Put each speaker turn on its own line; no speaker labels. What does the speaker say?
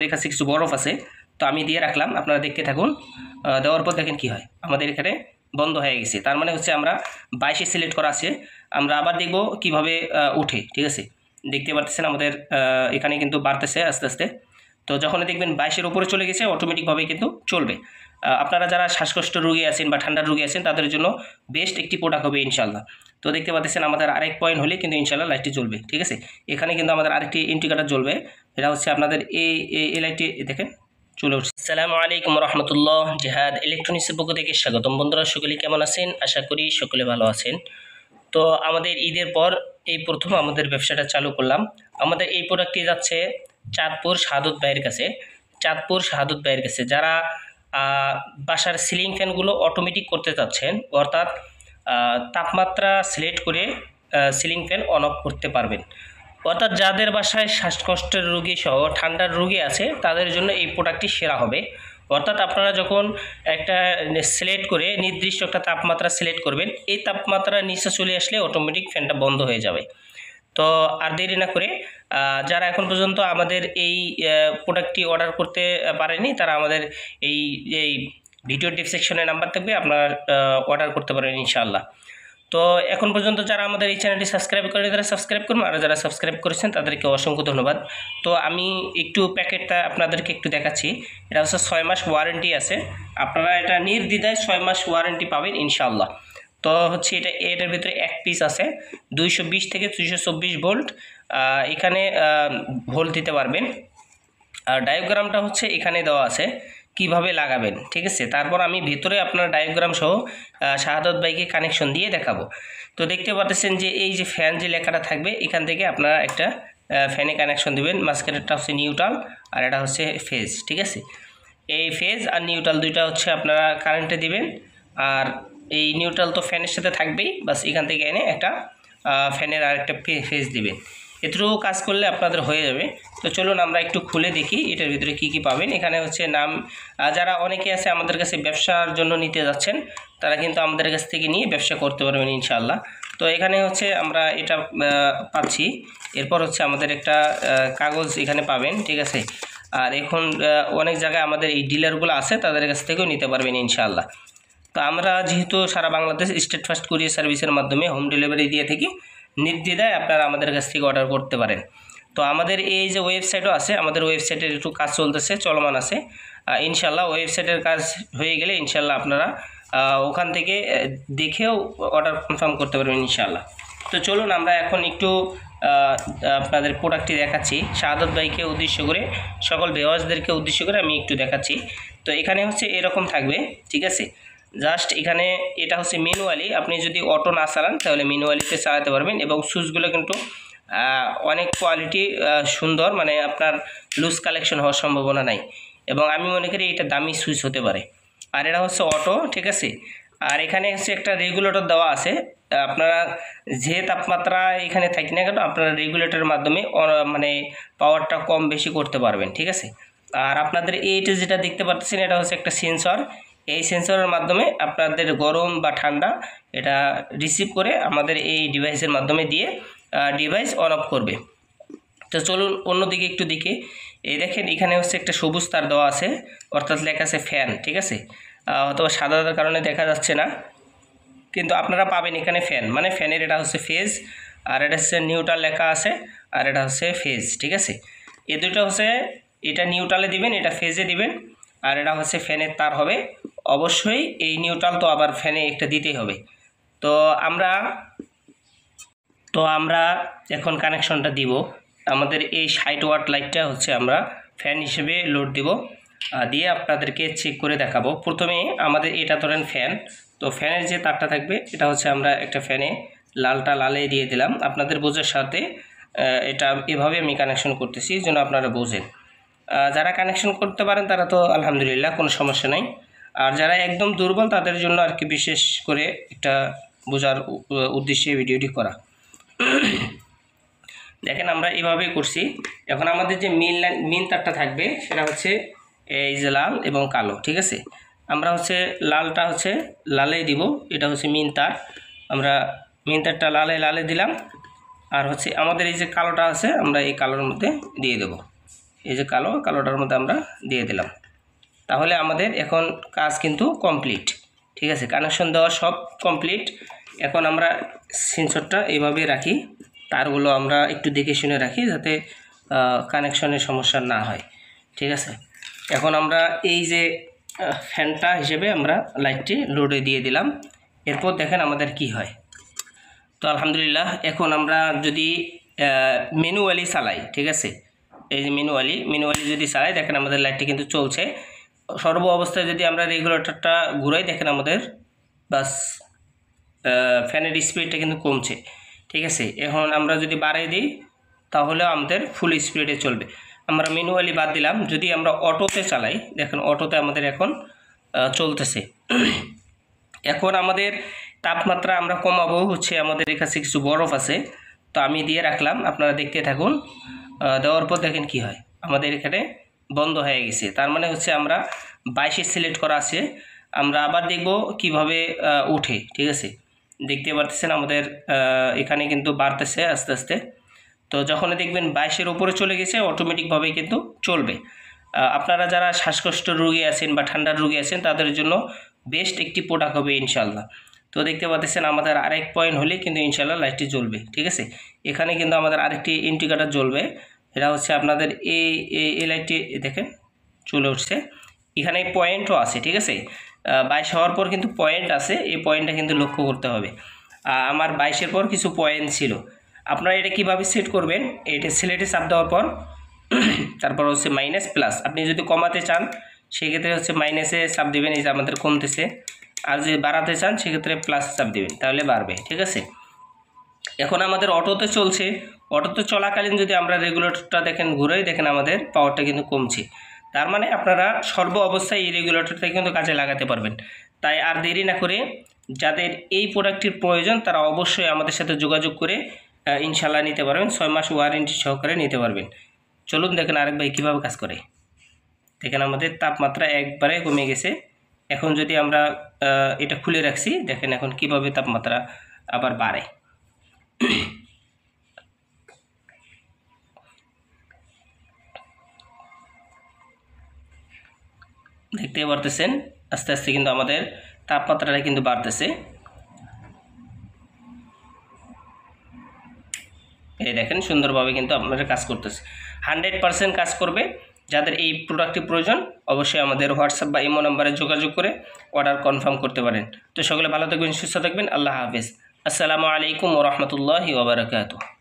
আমাদের কাছে কিছু বরফ আছে, তো আমি দিয়ে রাখলাম, আপনারা দেখতে থাকুন। দেওয়ার পর দেখেন কি হয়, আমাদের এখানে বন্ধ হয়ে গেছে। তার মানে হচ্ছে আমরা 22-এ সিলেক্ট করা আছে, আমরা আবার দেখব কিভাবে উঠে। ঠিক আছে, দেখতে পাচ্ছেন আমাদের এখানে কিন্তু বাড়তেছে আস্তে আস্তে। তো যখন দেখবেন 22-এর উপরে চলে গেছে অটোমেটিকভাবে কিন্তু চলবে। আপনারা যারা শ্বাসকষ্ট রোগী আছেন বা ঠান্ডার রোগী আছেন তাদের জন্য বেস্ট একটি প্রোডাক্ট হবে ইনশাল্লাহ। তো দেখতে পাচ্ছেন আমাদের আরেক পয়েন্ট হলে কিন্তু ইনশাল্লাহ লাইটটি জ্বলবে। ঠিক আছে, এখানে কিন্তু আমাদের আরেকটি ইন্ডিকেটর জ্বলবে, এটা হচ্ছে আপনাদের এই লাইটটি দেখেন চলে উঠছে। আসসালামু আলাইকুম রহমতুল্লাহ, জিহাদ ইলেকট্রনিক্সের পক্ষ থেকে স্বাগতম। বন্ধুরা সকলে কেমন আছেন? আশা করি সকলে ভালো আছেন। তো আমাদের ঈদের পর এই প্রথম আমাদের ব্যবসাটা চালু করলাম। আমাদের এই প্রোডাক্টটি যাচ্ছে চাঁদপুর শাহাদত ভাইয়ের কাছে। যারা বাসার সিলিং ফ্যানগুলো অটোমেটিক করতে চাচ্ছেন, অর্থাৎ তাপমাত্রা সিলেক্ট করে সিলিং ফ্যান অন অফ করতে পারবেন, অর্থাৎ যাদের বাসায় শ্বাসকষ্টের রোগী সহ ঠান্ডার রোগী আছে তাদের জন্য এই প্রোডাক্টটি সেরা হবে। অর্থাৎ আপনারা যখন একটা সিলেক্ট করে নির্দিষ্ট একটা তাপমাত্রা সিলেক্ট করবেন, এই তাপমাত্রা নিচে চলে আসলে অটোমেটিক ফ্যানটা বন্ধ হয়ে যাবে। তো আর দেরি না করে যারা এখন পর্যন্ত আমাদের এই প্রোডাক্টটি অর্ডার করতে পারেনি তারা আমাদের এই ভিডিও ডেসক্রিপশনে নাম্বার থাকবে, আপনারা অর্ডার করতে পারেন ইনশাআল্লাহ। তো এখন পর্যন্ত যারা আমাদের এই চ্যানেলটি সাবস্ক্রাইব করেনি তারা সাবস্ক্রাইব করুন, আর যারা সাবস্ক্রাইব করেছেন তাদেরকে অসংখ্য ধন্যবাদ। তো আমি একটু প্যাকেটটা আপনাদেরকে একটু দেখাচ্ছি। এটা হচ্ছে 6 মাস ওয়ারেন্টি আছে, আপনারা এটা নির্দ্বিধায় 6 মাস ওয়ারেন্টি পাবেন ইনশাআল্লাহ। তো হচ্ছে এটার ভিতরে এক পিস আছে 220 থেকে 224 ভোল্ট, এখানে ভোল্ট দিতে পারবেন। আর ডায়াগ্রামটা হচ্ছে এখানে দেওয়া আছে কিভাবে লাগাবেন। ঠিক আছে, তারপর আমি ভিতরে আপনার ডায়াগ্রাম সহ শাহাদত ভাইকে কানেকশন দিয়ে দেখাবো। তো দেখতে পাচ্ছেন যে এই যে ফ্যান যে লেখাটা থাকবে এখান থেকে আপনারা একটা ফ্যানে কানেকশন দিবেন। মাঝখানেরটা হচ্ছে নিউট্রাল আর এটা হচ্ছে ফেজ। ঠিক আছে, এই ফেজ আর নিউট্রাল দুইটা হচ্ছে আপনারা কারেন্টে দিবেন, আর এই নিউট্রাল তো ফ্যানের সাথে থাকবেই, বাস এখান থেকে এনে একটা ফ্যানের আর একটা ফেজ দিবেন। এটুকু কাজ করলে আপনাদের হয়ে যাবে। তো চলুন আমরা একটু খুলে দেখি এটার ভিতরে কি কি পাবেন। এখানে হচ্ছে নাম, যারা অনেকে আছে আমাদের কাছে ব্যবসার জন্য নিতে যাচ্ছেন তারা কিন্তু আমাদের কাছ থেকে নিয়ে ব্যবসা করতে পারবেন ইনশাআল্লাহ। তো এখানে হচ্ছে আমরা এটা পাচ্ছি, এরপর হচ্ছে আমাদের একটা কাগজ এখানে পাবেন। ঠিক আছে, আর এখন অনেক জায়গায় আমাদের এই ডিলারগুলো আছে তাদের কাছ থেকেও নিতে পারবেন ইনশাআল্লাহ। তো আমরা যেহেতু সারা বাংলাদেশ স্টেট ফার্স্ট কুরিয়ার সার্ভিসের মাধ্যমে হোম ডেলিভারি দিয়ে থাকি, নির্দ্বিধায় আপনারা আমাদের কাছ থেকে অর্ডার করতে পারেন। তো আমাদের এই যে ওয়েবসাইটও আছে, আমাদের ওয়েবসাইটের একটু কাজ চলতেছে, চলমান আছে ইনশাল্লাহ। ওয়েবসাইটের কাজ হয়ে গেলে ইনশাল্লাহ আপনারা ওখান থেকে দেখেও অর্ডার কনফার্ম করতে পারবেন ইনশাল্লাহ। তো চলুন আমরা এখন একটু আপনাদের প্রোডাক্টটি দেখাচ্ছি। শাহাদত ভাইকে উদ্দেশ্য করে, সকল ভিউয়ার্সদেরকে উদ্দেশ্য করে আমি একটু দেখাচ্ছি। তো এখানে হচ্ছে এরকম থাকবে। ঠিক আছে, জাস্ট এখানে এটা হচ্ছে ম্যানুয়ালি, আপনি যদি অটো না চালান তাহলে ম্যানুয়ালিতে চালাতে পারবেন, এবং সুইচগুলো কিন্তু অনেক কোয়ালিটি সুন্দর, মানে আপনার লুজ কালেকশন হওয়ার সম্ভাবনা নাই, এবং আমি মনে করি এটা দামি সুইচ হতে পারে। আর এটা হচ্ছে অটো। ঠিক আছে, আর এখানে হচ্ছে একটা রেগুলেটর দেওয়া আছে, আপনারা যে তাপমাত্রা এখানে থাকি না কেন আপনারা রেগুলেটরের মাধ্যমে মানে পাওয়ারটা কম বেশি করতে পারবেন। ঠিক আছে, আর আপনাদের এইটা যেটা দেখতে পাচ্ছেন এটা হচ্ছে একটা সেন্সর, এই সেন্সরের মাধ্যমে আপনাদের গরম বা ঠান্ডা এটা রিসিভ করে আমাদের এই ডিভাইসের মাধ্যমে দিয়ে ডিভাইস অন অফ করবে। তো চলুন অন্যদিকে একটু দেখি। এই দেখেন এখানে হচ্ছে একটা সবুজ তার দেওয়া আছে, অর্থাৎ লেখা আছে ফ্যান। ঠিক আছে, হয়তো সাদার কারণে দেখা যাচ্ছে না, কিন্তু আপনারা পাবেন এখানে ফ্যান, মানে ফ্যানের এটা হচ্ছে ফেজ, আর এটা হচ্ছে নিউট্রাল লেখা আছে, আর এটা হচ্ছে ফেজ। ঠিক আছে, এই দুটো হচ্ছে, এটা নিউট্রালে দিবেন, এটা ফেজে দিবেন, আর এটা হচ্ছে ফ্যানের তার হবে। অবশ্যই এই নিউট্রাল তো আবার ফ্যানে একটা দিতেই হবে। তো আমরা এখন কানেকশনটা দিব। আমাদের এই 60 ওয়াট লাইটটা হচ্ছে আমরা ফ্যান হিসেবে লোড দিব, দিয়ে আপনাদেরকে চেক করে দেখাবো। প্রথমে আমাদের এটা ধরেন ফ্যান, তো ফ্যানের যে তারটা থাকবে এটা হচ্ছে আমরা একটা ফ্যানে লালটা লালে দিয়ে দিলাম, আপনাদের বোঝার সাথে এটা এভাবে আমি কানেকশন করতেছি যেন আপনারা বোঝেন। যারা কানেকশন করতে পারেন তারা তো আলহামদুলিল্লাহ, কোনো সমস্যা নাই। আর যারা একদম দুর্বল তাদের জন্য আর কি বিশেষ করে একটা বোঝার উদ্দেশ্যে ভিডিওটি করা। দেখেন আমরা এভাবেই করছি। এখন আমাদের যে মেন তারটা থাকবে সেটা হচ্ছে এই যে লাল এবং কালো। ঠিক আছে, আমরা হচ্ছে লালটা হচ্ছে লালে দিব, এটা হচ্ছে মেন তার, আমরা মেন তারটা লালে দিলাম, আর হচ্ছে আমাদের এই যে কালোটা আছে আমরা এই কালোর মধ্যে দিয়ে দেব। এই যে কালোটার মধ্যে আমরা দিয়ে দিলাম। তাহলে আমাদের এখন কাজ কিন্তু কমপ্লিট। ঠিক আছে, কানেকশন দেওয়া সব কমপ্লিট। এখন আমরা সেন্সরটা এইভাবে রাখি, তারগুলো আমরা একটু দেখে শুনে রাখি যাতে কানেকশনের সমস্যা না হয়। ঠিক আছে, এখন আমরা এই যে ফ্যানটা হিসেবে আমরা লাইটটি লোডে দিয়ে দিলাম। এরপর দেখেন আমাদের কি হয়। তো আলহামদুলিল্লাহ, এখন আমরা যদি ম্যানুয়ালি চালাই, ঠিক আছে, এই যে ম্যানুয়ালি যদি চালাই দেখেন আমাদের লাইটটি কিন্তু চলছে। সর্ব অবস্থায় যদি আমরা রেগুলেটরটা ঘুরাই দেখেন আমাদের বাস ফ্যানের স্পিডটা কিন্তু কমছে। ঠিক আছে, এখন আমরা যদি বাড়িয়ে দিই তাহলে আমাদের ফুল স্পিডে চলবে। আমরা ম্যানুয়ালি বাদ দিলাম, যদি আমরা অটোতে চালাই দেখেন অটোতে আমাদের এখন চলতেছে। এখন আমাদের তাপমাত্রা আমরা কমাবো হচ্ছে আমাদের কাছে কিছু বরফ আছে, তো আমি দিয়ে রাখলাম, আপনারা দেখতে থাকুন। দেওয়ার পর দেখেন কি হয়, আমাদের এখানে বন্ধ হয়ে গেছে। তার মানে হচ্ছে আমরা 22 সিলেক্ট করা আছে, আমরা আবার দেখব কিভাবে উঠে। ঠিক আছে, দেখতে পারতেছেন আমাদের এখানে কিন্তু বাড়তেছে আস্তে আস্তে। তো যখন দেখবেন 22-এর উপরে চলে গেছে অটোমেটিকভাবেই কিন্তু চলবে। আপনারা যারা শ্বাসকষ্ট রোগী আছেন বা ঠান্ডার রোগী আছেন তাদের জন্য বেস্ট একটি প্রোডাক্ট হবে ইনশাল্লাহ। তো দেখতে পাচ্ছেন আমাদের আরেক পয়েন্ট হলে কিন্তু ইনশাল্লাহ লাইটটি জ্বলবে। ঠিক আছে, এখানে কিন্তু আমাদের আরেকটি ইন্ডিকেটর জ্বলবে, এটা হচ্ছে আপনাদের এই লাইটটি দেখেন চলে উঠছে। এখানে পয়েন্টও আছে। ঠিক আছে, 22 হওয়ার পর কিন্তু পয়েন্ট আছে, এই পয়েন্টটা কিন্তু লক্ষ্য করতে হবে। আমার 22-এর পর কিছু পয়েন্ট ছিল। আপনারা এটা কিভাবে সেট করবেন, এটা সিলেটে চাপ দেওয়ার পর তারপর হচ্ছে মাইনাস প্লাস, আপনি যদি কমাতে চান সেক্ষেত্রে হচ্ছে মাইনাসে চাপ দেবেন, এই যে আমাদের কমতেছে। আর যদি বাড়াতে চান সেক্ষেত্রে প্লাস চাপ দেবেন, তাহলে বাড়বে। ঠিক আছে, এখন আমাদের অটোতে চলছে, অটোতে চলাকালীন যদি আমরা রেগুলেটরটা দেখেন ঘুরেই দেখেন আমাদের পাওয়ারটা কিন্তু কমছে। তার মানে আপনারা সর্ব অবস্থায় এই রেগুলেটরটা কিন্তু কাজে লাগাতে পারবেন। তাই আর দেরি না করে যাদের এই প্রোডাক্টটির প্রয়োজন তারা অবশ্যই আমাদের সাথে যোগাযোগ করে ইনশাল্লাহ নিতে পারবেন, 6 মাস ওয়ারেন্টি সহকারে নিতে পারবেন। চলুন দেখেন আরেক ভাই কীভাবে কাজ করে। দেখেন আমাদের তাপমাত্রা একবারে কমে গেছে। এখন যদি আমরা এটা খুলে রাখছি দেখেন এখন কিভাবে তাপমাত্রা আবার বাড়ে। দেখতে পারতেছেন আস্তে আস্তে কিন্তু আমাদের তাপমাত্রাটা কিন্তু বাড়তেছে। এই দেখেন সুন্দরভাবে কিন্তু আপনারা কাজ করতেছে, 100% কাজ করবে। যাদের এই প্রোডাক্টটি প্রয়োজন অবশ্যই আমাদের হোয়াটসঅ্যাপ বা ইমো নাম্বারে যোগাযোগ করে অর্ডার কনফার্ম করতে পারেন। তো সকলে ভালো থাকবেন, সুস্থ থাকবেন। আল্লাহ হাফেজ। আসসালামু আলাইকুম ওয়া রাহমাতুল্লাহি ওয়া বারাকাতুহু।